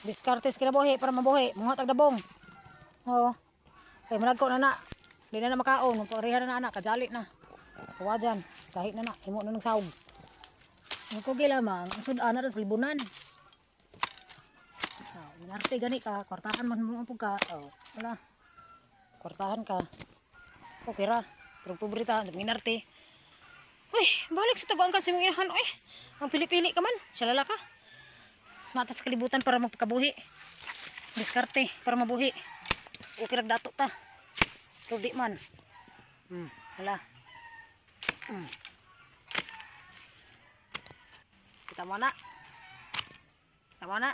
Diskartes kinabuhi para mabuhi. Muha tag dabong. Oo. Kay malagko na na. Di na makaon. Parihan na anak. Kajali na. Kawajan. Kahit na na. Himo na ng sawg. Ito gilamang. Ang sudan na rin libunan. Minarte gani ka. Kwartahan mo po ka. Wala. Kwartahan ka. Okay ra. Pero pubrita. Minarte. Uy, balik sa taguan ka sa mong inahan. Uy, ang pili-pili ka man. Salala ka. Matas kalibutan para magpakabuhi. Diskarte para mabuhi. Okay ragdato ta. Rudi man. Hala. Kita mo na. Kita mo na.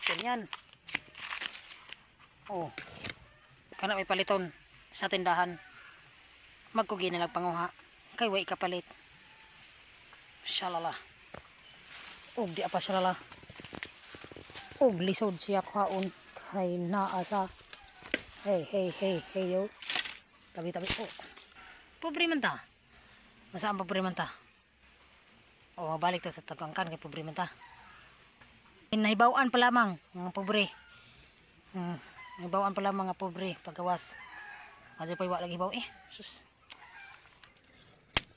Ganyan. Oh. Kana may paliton sa tindahan. Magkugi na lang panguha. Kay way kapalit. Shalala. Og di apa shalala. Og lisod siya kaon kay naa sa. Hey yo. Tabi. Oh. Pobre man ta. Masaan pobre man ta? Oh, balik ta sa tagangkan kay pobre man ta. Nahibawan pa lamang mga pobre. Nahibawan pa lamang mga pobre paggawas. Aja pa iwa lagi baw Sus.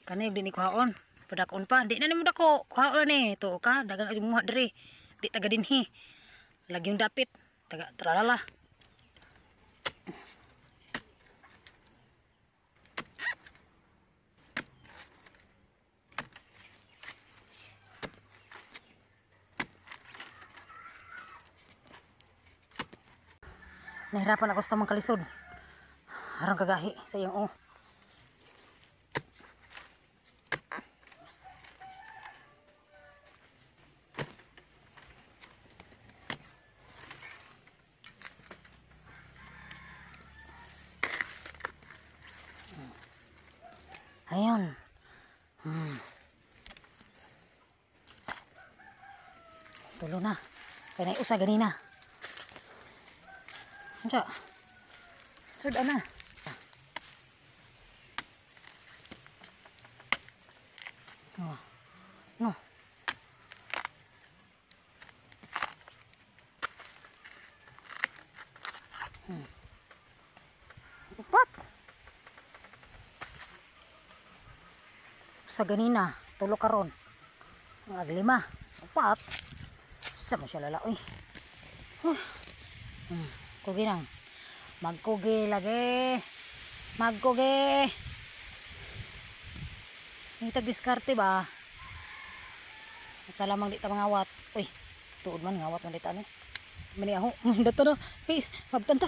Kanay di ni kuhaon. Padakon pa. Di na nimo dako. Kuhaon ni. Tuo ka. Dagan aja muha diri. Di taga dinhi. Lagi yung dapit. Taga tralala. Nahirapan ako sa tamang kalisod. Harang kagahi sa iyong Ayun. Tulo na. Kaya na usa ganina. Anca. Sudah na. No. Upat. Sa ganina, tulo karon. Ang aglima. Upat. Sa mo siya lalaoy. Kugi nang. Magkugi lagi. Magkugi. Nitag diskarte ba? Sa lamang di ta mangawat. Uy, tuod man ngawat man di ta ni. Mani aho. Dato na. Hey, mabtan ta.